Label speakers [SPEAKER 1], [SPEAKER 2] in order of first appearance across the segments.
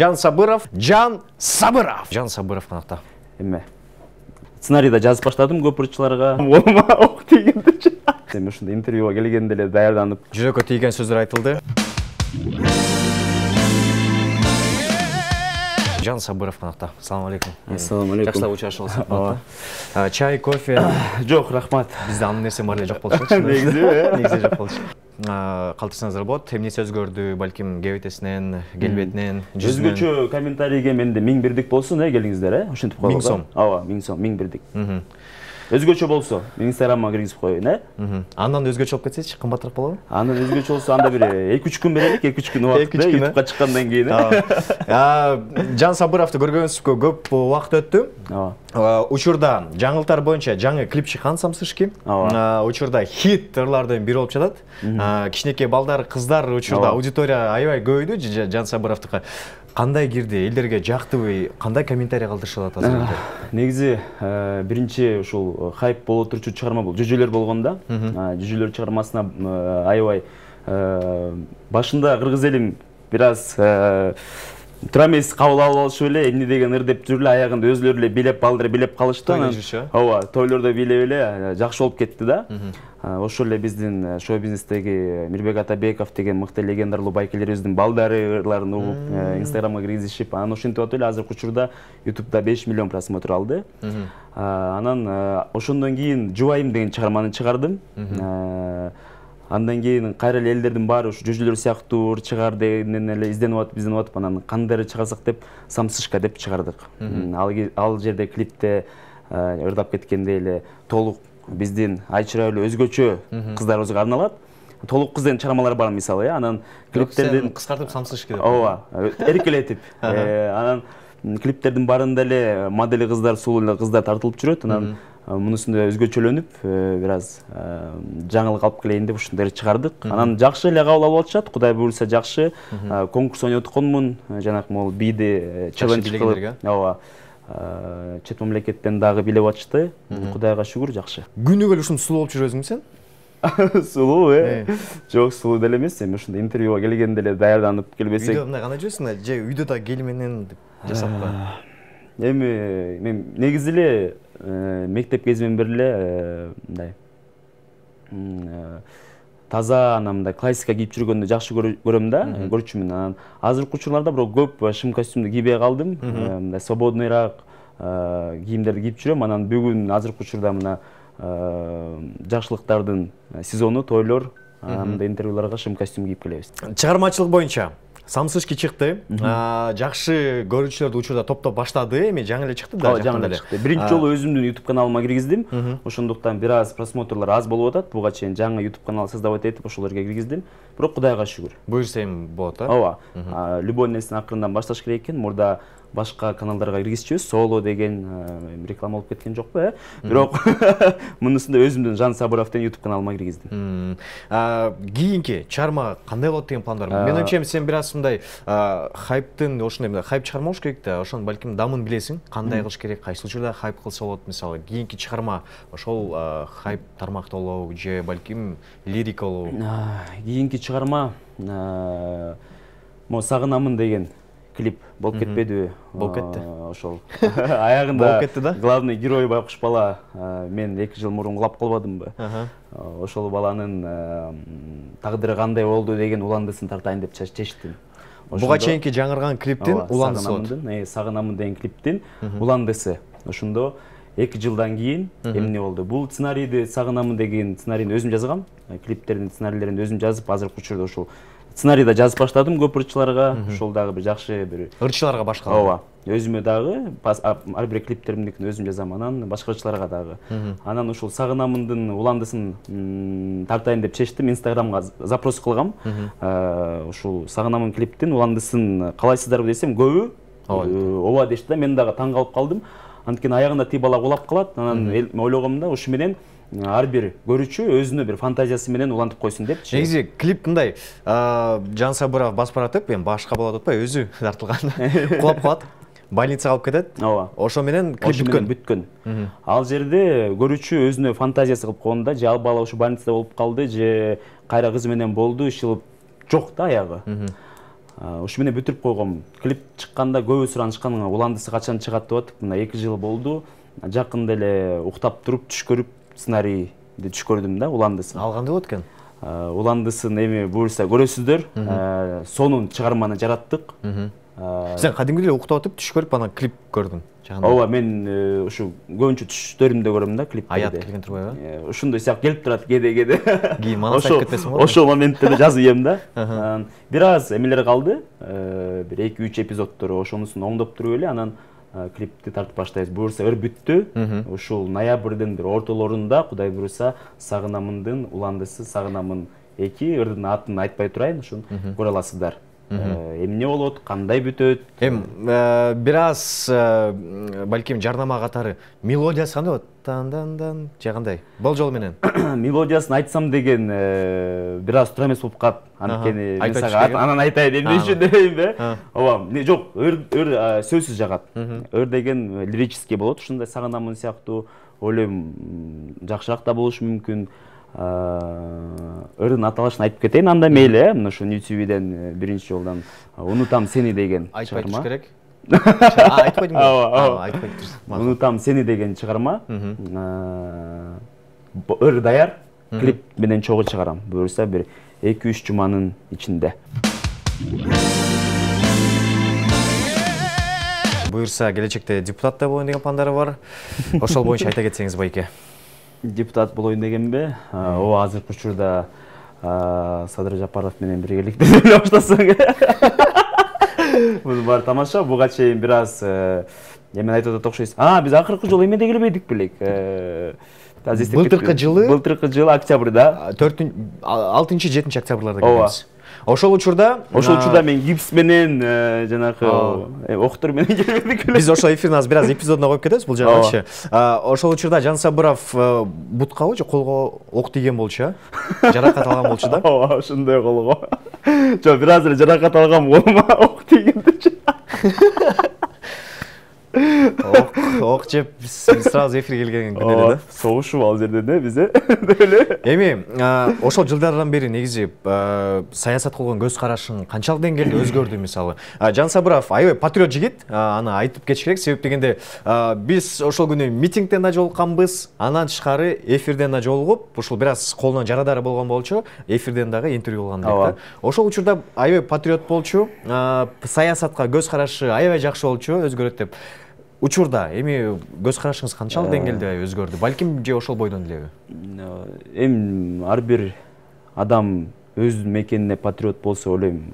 [SPEAKER 1] Жан Сабыров канакта.
[SPEAKER 2] Эме. Сценарийда жазып баштадым көпүрчүларга. Болма ок дегенде. Эми ушундай интервьюга келгенде эле даярданып.
[SPEAKER 1] Жүрөккө тийген сөздөр айтылды. Жан Сабыров канакта. Ассаламу алейкум.
[SPEAKER 2] Ассаламу алейкум.
[SPEAKER 1] Жакшылап учурашып чай, кофе.
[SPEAKER 2] Жок, рахмат.
[SPEAKER 1] Бизде аны нерсе бар эле жок болчу. Негизи жок болчу. Калтырсаңыздар болот. Эмнеси өзгөрдү, балким кебетесинен, келбетинен, жүзүнөн.
[SPEAKER 2] Өзгөчө комментарийге менде 1000 бирдик болсун, келиңиздер, Ошентип коелу.
[SPEAKER 1] 1000 сом.
[SPEAKER 2] Ооба, 1000 сом, 1000 бирдик. Өзгөчө болсо, Инстаграмга киргизип коеюн,
[SPEAKER 1] Андан өзгөчө болуп кетсечи, кымбатыраак болобу?
[SPEAKER 2] Андан өзгөчө болсо, анда бир 2-3 күн берелик, 2-3 күн убакытта YouTubeга чыккандан кийин.
[SPEAKER 1] Жан Сабыровду көргөнүбүзгө көп убакыт өттү. Учурда жаңылыктар боюнча жаңы клип чыккан Самсышки. Учурда хит ырлардын бири болуп жатат. Кичинекей балдар, кыздар учурда аудитория аябай көбөйдү Жан Сабыровдука. Кандай кирди, элдерге жактыбы, кандай комментарий калтырышат азыр?
[SPEAKER 2] Негизи биринчи ушул хайп боло турчу чыгарма бул. Жүжөлөр болгондо, жүжөлөр чыгармасына аябай башында кыргыз элим бир аз тура эмес кабыл алып алышып эле, эмне деген ыр деп жүрүп эле аягында өзүлөрү эле билеп, балдыр билеп калышты. Ооба, тойлордо билеп эле жакшы болуп кетти да. Ошол эле биздин шоу бизнестеги Мирбек Атабеков деген мыкты легендарлуу байкелерибиздин балдарыларын угуп Инстаграмга киргизишип, анан ошентип атып эле азыркы учурда YouTube'да 5 миллион просмотр алды. Анан ошондон кийин Жубайым деген чыгарманы чыгардым. Андан кийин кайра эле элдердин баары ушу жүжөлөр сыяктуу чыгар дегенден эле изденип атып, анан кандайры чыгарсак деп Самсышка деп чыгардык. Ал жерде клипте ырдап кеткендей эле толук биздин ай чырайлуу өзгөчө кыздарыбызга арналат. Толук кыз деген чыгармалар бар мисалы, анан клиптердин
[SPEAKER 1] кыскартып Самсышки деп.
[SPEAKER 2] Ооба, эркелетип. Анан клиптердин баарында эле модели кыздар, сулуу кыздар тартылып жүрөт. Анан мунусунда өзгөчөлөнүп, бир аз жаңылык алып келейин деп ушундай чыгардык. Анан жакшы эле кабыл алып атышат. Кудай буйрса жакшы. Конкурс ойноп атканмын. Жанагы могул бийди челлендж кылып. Ооба. Чет мамлекеттен дагы билеп атышты. Кудайга шүгүр, жакшы.
[SPEAKER 1] Күнүгө эле ушундай сулуу болуп жүрөсүңбү сен?
[SPEAKER 2] Сулуу, Жок, сулуу деле эмес. Эми ушундай интервьюга келгенде эле даярданып келбесек.
[SPEAKER 1] Үйдө мындай гана жүрөсүң, же үйдө да кел менен жасап ба?
[SPEAKER 2] Эми мен негизи эле мектеп кезимден бери эле мындай таза мындай классика кийип жүргөндү жакшы көрөм да, көрчүмүн. Анан азыркы учурларда бирок көп шым костюмду кийбей калдым. Мындай свободныйраак кийимдерди кийип жүрөм. Анан бүгүн азыркы учурда мына жакшылыктардын сезону, тойлор, мындай интервьюларга шым костюм кийип келебиз.
[SPEAKER 1] Чыгармачылык боюнча Самсышки чыкты. Жакшы көрүүчүлөрдү учурда топтоп баштады. Эми жаңы эле чыкты да.
[SPEAKER 2] Жаңы эле чыкты. Биринчи жолу өзүмдүн YouTube каналыма киргиздим. Ошондуктан бир аз просмотрлор аз болуп атат. Буга чейин жаңы YouTube канал создавать этип ошолорго киргиздим. Бирок Кудайга шүгүр.
[SPEAKER 1] Буюрса эми болот,
[SPEAKER 2] Ооба. Любой нерсени акырындан башташ керек экен. Мурда башка каналдарга киргизчүбүз. Соло деген реклама болуп кеткен жокпу, Бирок мунусунда өзүмдүн Жан Сабыров деген YouTube каналыма киргиздим.
[SPEAKER 1] Кийинки чыгарма кандай болот деген план бар? Мен ойчойм, сен бир аз мындай хайптын, ошондой хайп чыгармаш керек да. Ошону балким дамын билесиң, кандай кылыш керек, кайсы учурда хайп кылса болот, мисалы. Кийинки чыгарма ошол хайп тармакта болобу же балким лирика болобу?
[SPEAKER 2] Кийинки чыгарма Сагынамын деген клип болуп кетпедиби?
[SPEAKER 1] Болуп кетти.
[SPEAKER 2] Ошол аягында
[SPEAKER 1] болуп кетти да.
[SPEAKER 2] Главный герой байкуш бала мен 2 жыл мурун кулап калбадымбы? Ошол баланын тагдыры кандай болду деген уландысын тартайын деп чечтим.
[SPEAKER 1] Буга чейинки жаңырган клиптин уландысы болот.
[SPEAKER 2] Сагынамын деген клиптин уландысы. Ошондо 2 жылдан кийин эмне болду? Бул сценарийди, Сагынамын деген сценарийни өзүм жазгам. Клиптердин сценарийлерин өзүм жазып, азыркы учурда ошол сценарийда жазып баштадым көп ырчыларга. Ошол дагы бир жакшы бир
[SPEAKER 1] ырчыларга башка.
[SPEAKER 2] Ооба. Өзүмө дагы ар бир клиптеримдикин өзүм жазам, анан башка ырчыларга дагы. Анан ушул Сагынамындын уландысын тартайын деп чечтим, Инстаграмга запрос кылгам. Ушул Сагынамын клиптин уландысын калайсыздарбы десем, көбү ооба дешти да. Мен дагы таң калып калдым. Анткени аягында ти бала кулап калат. Анан ойлогом да, ушу менен ар бир көрүүчү өзүнө бир фантазиясы менен улантып койсун депчи.
[SPEAKER 1] Негизи клип мындай Жан Сабыров басып баратып, эми башка болот атпайбы, өзү тартылган. Кулап калат, больницага алып кетет.
[SPEAKER 2] Ооба.
[SPEAKER 1] Ошо менен клип бүткөн.
[SPEAKER 2] Ал жерде көрүүчү өзүнө фантазиясы кылып койгонда, же ал бала ушу больницада болуп калды, же кайра кызы менен болду, иши жок да аягы. Ушу менен бүтүрүп койгом. Клип чыкканда көбү суранышкан, уландысы качан чыгат деп атып. Мына 2 жыл болду. Жакында эле уктап туруп түш көрүп сценарийди түш көрдүм да, уландысын.
[SPEAKER 1] Ал кандай болот экен?
[SPEAKER 2] Уландысын эми буюрса көрөсүздөр. Сонун чыгарманы жараттык.
[SPEAKER 1] Сен кадимги эле уктап атып түш көрүп анан клип көрдүң.
[SPEAKER 2] Ооба, мен ушу көбүнчө түштөрүмдө көрөм да клипти.
[SPEAKER 1] Аят келген турбайбы?
[SPEAKER 2] Ушундай сыяк келип турат кээде.
[SPEAKER 1] Кийин мана айтып кетесиң го.
[SPEAKER 2] Ошол моментте жазып ийем да. Бир аз эмелер калды. Бир 2-3 эпизоддор ошонусун оңдоп туруп эле анан клипти тартып баштайбыз. Буюрса ыр бүттү. Ушул ноябрдын бир ортолорунда Кудай буюрса Сагынамындын уландысы Сагынамын 2 ырдын атын айтпай турайын, ушун көрө аласыздар. Эмне болот, кандай бүтөт?
[SPEAKER 1] Бир аз балким жарнама катары мелодиясы кандай болот? Дан же кандай? Болжол менен.
[SPEAKER 2] Мелодиясын айтсам деген бир аз туура эмес болуп калат. Анткени мен сага анан айтайын эмне үчүн дебейинби? Ооба, жок, ыр сөзсүз жагат. Ыр деген лирический болот, ушундай Сагынамын сыяктуу ойлойм жакшыраак да болушу мүмкүн. Ырдын аталышын айтып кетейин анда мейли, мына ушу YouTube-ден биринчи жолдан Унутам сени деген чыгарма.
[SPEAKER 1] Айтпай керек. Айтпай дейм. Айтпай.
[SPEAKER 2] Унутам сени деген чыгарма. Ыр даяр, клип менен чогуу чыгарам. Буюрса бир 2-3 жуманын ичинде.
[SPEAKER 1] Буюрса келечекте депутат да болоюн деген пландары бар. Ошол боюнча айта кетсеңиз байке.
[SPEAKER 2] Депутат болоюн дегенби? Ооба, азыркы учурда Садыр Жапаров менен биргеликте деле баштасаң. Бул бар тамаша, буга чейин бир аз эмен айтып атат окшойсуз. Биз акыркы жолу эмеде келбедик белек.
[SPEAKER 1] Былтыркы
[SPEAKER 2] жылы октябрда.
[SPEAKER 1] 6-7 октябрларда келебиз. Ошол учурда
[SPEAKER 2] мен гипс менен жанакы октор менен келбедик.
[SPEAKER 1] Биз ошол эфирди азыр бир аз эпизодуна коюп кетебиз бул жагачы. Ошол учурда Жан Сабыров буткабы же колго ок тийген болчу, жаракат алган болчу да?
[SPEAKER 2] Ооба, ошондой колго. Жок, бир аз эле жаракат алгам, колума ок тийгендичи.
[SPEAKER 1] Ок жеп сразу эфирге келген күн эле да.
[SPEAKER 2] Согушуп ал жерде да биз эле.
[SPEAKER 1] Эми ошол жылдардан бери негизи саясат кылган көз карашың канчалык деңгээлде өзгөрдү мисалы? Жан Сабыров аябай патриот жигит, аны айтып кетиш керек, себеп дегенде биз ошол күнү митингден да жолукканбыз, анан тышкары эфирден да жолугуп, ушул бир аз колунан жарадары болгон болчу, эфирден дагы интервью кылган да. Ошол учурда аябай патриот болчу, саясатка көз карашы аябай жакшы болчу, өзгөрөт деп. Учурда эми көз карашыңыз канчалык деңгээлде өзгөрдү? Балким же ошол бойдон элеби?
[SPEAKER 2] Эми ар бир адам өз мекенине патриот болсо ойлойм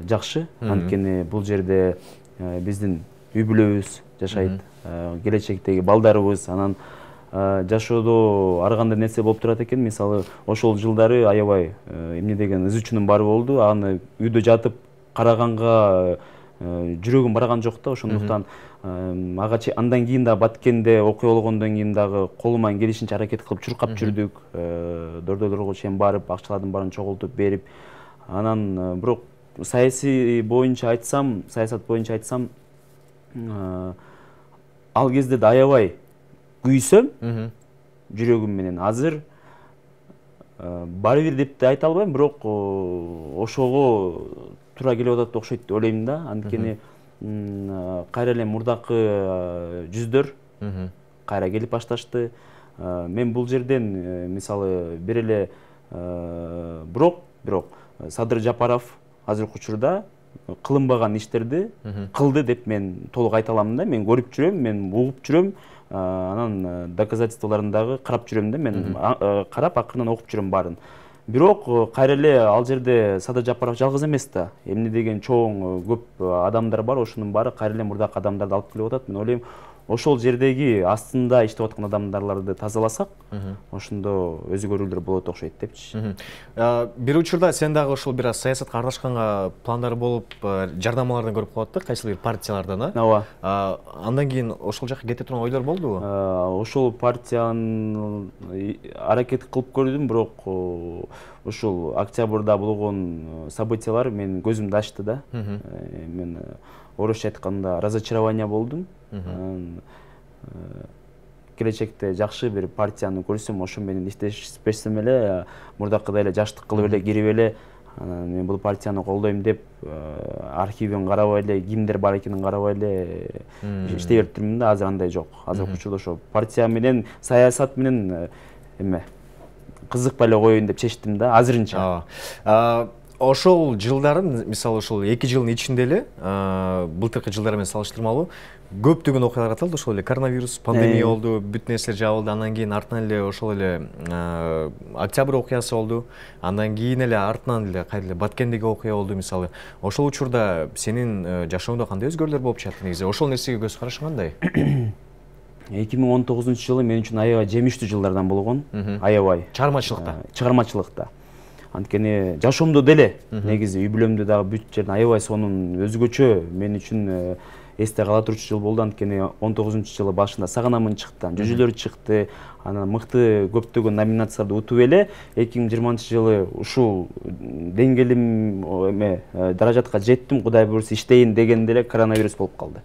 [SPEAKER 2] жакшы. Анткени бул жерде биздин үй бүлөбүз жашайт, келечектеги балдарыбыз, анан жашоодо ар кандай нерсе болуп турат экен. Мисалы, ошол жылдары аябай эмне деген ызычуунум бар болду. Аны үйдө жатып караганга жүрөгүм барган жок да, ошондуктан ага андан кийин да Баткенде окуя болгондон кийин дагы колуман келишинче аракет кылып чуркап жүрдүк. Дордойлорго чейин барып, акчалардын баарын чогултуп берип, анан бирок саясат боюнча айтсам, ал кезде да аябай күйсөм жүрөгүм менен. Азыр баары бир деп да айта албайм, бирок ошого туура келип атат окшойт деп ойлойм да. Анткени кайра эле мурдакы жүздөр кайра келип башташты. Мен бул жерден мисалы бир эле бирок Садыр Жапаров азыркы учурда кылынбаган иштерди кылды деп мен толук айта алам да. Мен көрүп жүрөм, мен угуп жүрөм, анан доказательстволорун дагы карап жүрөм да. Мен карап акырынан окуп жүрөм баарын. Бирок кайра эле ал жерде Садыр Жапаров жалгыз эмес да. Эмне деген чоң көп адамдар бар, ошонун баары кайра эле мурдакы адамдарды алып келип атат. Мен ойлойм, ошол жердеги астында иштеп аткан адамдарды тазаласак, ошондо өзгөрүүлөр болот окшойт депчи.
[SPEAKER 1] Бир учурда сен дагы ошол бир аз саясатка аралашканга пландар болуп, жардамалардан көрүп калат да, кайсыл бир партиялардан,
[SPEAKER 2] Ооба.
[SPEAKER 1] Андан кийин ошол жака кете турган ойлор болдубу?
[SPEAKER 2] Ошол партияны аракет кылып көрдүм, бирок ушул октябрда болгон событиялар менин көзүмдү ачты да. Мен орусча айтканда разочарование болдум. Келечекте жакшы бир партияны көрсөм, ошо менен иштешсем эле, мурдакыдай эле жаштык кылып эле кирип эле, Мен бул партияны колдойм деп архивин карабай эле, кимдер бар экенин карабай эле иштей бериптирмин да. Азыр андай жок. Азыркы учурда ошо партия менен, саясат менен эме кызыкпай эле коеюн деп чечтим да, азырынча.
[SPEAKER 1] Ошол жылдарын, мисалы ошол 2 жылдын ичинде эле, былтыркы жылдар менен салыштырмалуу көптөгөн окуялар аталды. Ошол эле коронавирус, пандемия болду, бүт нерселер жабылды. Андан кийин артынан эле ошол эле октябрь окуясы болду. Андан кийин эле артынан эле кайда эле Баткендеги окуя болду мисалы. Ошол учурда сенин жашооңдо кандай өзгөрүүлөр болуп жатты негизи? Ошол нерсеге көз карашың кандай?
[SPEAKER 2] 2019-жылы мен үчүн аябай жемиштүү жылдардан болгон. Аябай.
[SPEAKER 1] Чыгармачылыкта.
[SPEAKER 2] Анткени жашоомдо деле негизи үй бүлөмдө дагы бүт жерден аябай сонун өзгөчө мен үчүн эсте кала турчу жыл болду. Анткени 19-жылы башында Сагынамын чыкты, Жүжүлөр чыкты, анан мыкты көптөгөн номинацияларды утуп эле 2020-жылы ушул деңгээлим эме даражатка жеттим, Кудай буйрса иштейин дегенде эле коронавирус болуп калды.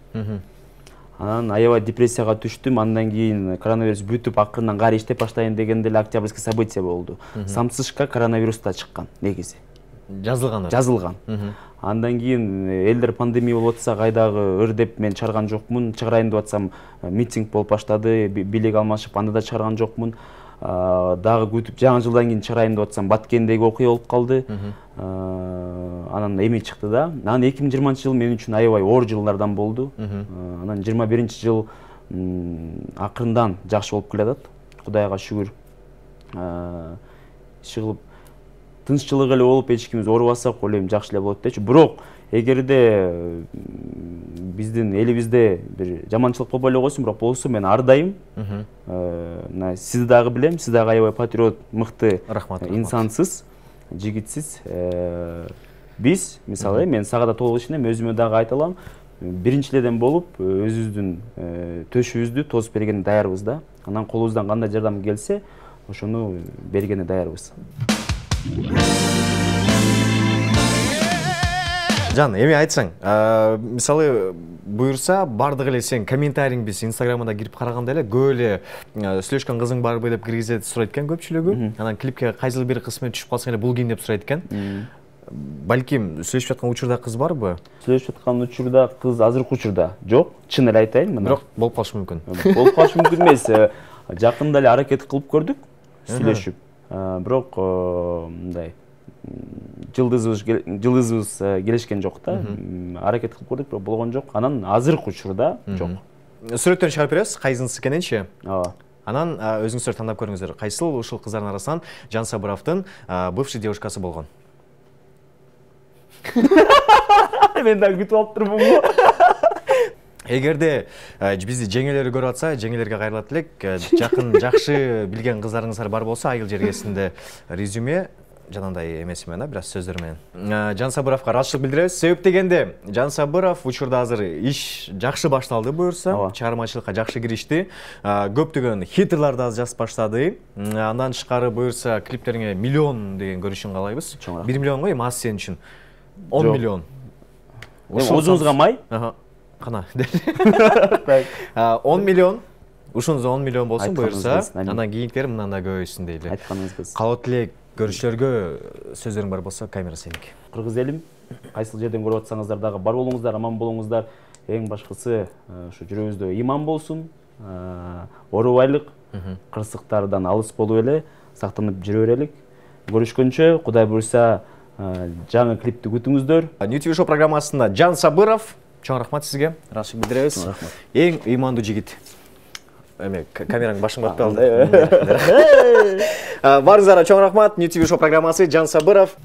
[SPEAKER 2] Анан аябай депрессияга түштүм. Андан кийин коронавирус бүтүп акырынан кайра иштеп баштайын дегенде эле октябрьский события болду. Самсышка коронавирус да чыккан негизи. Жазылган. Андан кийин элдер пандемия болуп атса кайдагы ыр деп мен чыгарган жокмун. Чыгарайын деп атсам митинг болуп баштады, бийлик алмашып, анда да чыгарган жокмун. Дагы күтүп жаңы жылдан кийин чыгарайын деп атсам Баткендеги окуя болуп калды. Анан эми чыкты да. Анан 2020-жыл мен үчүн аябай оор жылдардан болду. Анан 21-жыл акырындан жакшы болуп келатат. Кудайга шүгүр. Иши тынччылык эле болуп, эч кимибиз оорубасак, ойлойм жакшы эле болот дечи. Бирок эгерде биздин элибизде бир жаманчылык болбой эле койсун, бирок болсо мен ар дайым сизди дагы билем, сиз дагы аябай патриот, мыкты инсансыз, жигитсиз. Биз, мисалы, мен сага да толук ишенем, өзүмө дагы айта алам, биринчилерден болуп, өзүбүздүн төшүбүздү тосуп бергенге даярбыз да. Анан колубуздан кандай жардам келсе, ошону бергенге даярбыз.
[SPEAKER 1] Жан, эми айтсаң, мисалы буйрса, бардык эле сен комментарийиңди Инстаграмда кирип караганда эле көп эле сүйлөшкөн кызың барбы деп киргизет сурайт экен көпчүлүгү. Анан клипке кайсыл бир кысмы түшүп калсаң эле бул ким деп сурайт экен. Балким сүйлөшүп жаткан учурда кыз барбы?
[SPEAKER 2] Сүйлөшүп жаткан учурда кыз азыркы учурда жок. Чын эле айтайын мына.
[SPEAKER 1] Бирок болуп калышы мүмкүн.
[SPEAKER 2] Болуп калышы мүмкүн эмес. Жакында эле аракет кылып көрдүк, сүйлөшүп. Бирок мындай жылдызыбыз келишкен жок да. Аракет кылып көрдүк, бирок болгон жок. Анан азыркы учурда жок.
[SPEAKER 1] Сүрөттөн чыгарып беребиз, кайсынысы экенинчи?
[SPEAKER 2] Ооба.
[SPEAKER 1] Анан өзүңүздөр тандап көрүңүздөр. Кайсыл ушул кыздардын арасынан Жан Сабыровдун бывший девушкасы болгон?
[SPEAKER 2] Мен да күтүп алып турмунбу?
[SPEAKER 1] Эгерде бизди жеңелери көрүп атса, жеңелерге кайрылат элек. Жакын жакшы билген кыздарыңыздар бар болсо, айыл жергесинде резюме жанагындай эмеси менен, бир аз сөздөр менен. Жан Сабыровго ыраазычылык билдиребиз. Себеп дегенде, Жан Сабыров учурда азыр иш жакшы башталды буюрса, чыгармачылыкка жакшы киришти. Көптөгөн хиттерларды азыр жазып баштады. Андан тышкары буюрса, клиптериңе миллион деген көрүшүн каалайбыз. 1 миллионго эми аз сен үчүн. 10 миллион.
[SPEAKER 2] Озуңузга май?
[SPEAKER 1] Кана. 10 миллион. Ушунузда 10 миллион болсун буюрса, андан кийинкилери мындан да көбөйсүн дейли.
[SPEAKER 2] Айтканыңыз.
[SPEAKER 1] Калат элек көрүшчүлөргө сөзүрүң бар болсо, камера сеники.
[SPEAKER 2] Кыргыз элим, кайсыл жерден көрүп атсаңыздар дагы бар болуңуздар, аман болуңуздар. Эң башкысы ушу жүрөгүбүздө иман болсун, оорубайлык, кырсыктардан алыс болуп эле сактанып жүрө берелик. Көрүшкөнчө, Кудай буйрса, жаңы клипти күтүңүздөр.
[SPEAKER 1] New TV Show программасында Жан Сабыров. Чоң рахмат сизге. Ыраазычылык билдиребиз. Эң ыймандуу жигит. Эме камераң башын коюп калды. Барыңыздарга чоң рахмат. New TV Show программасы Жан Сабыров.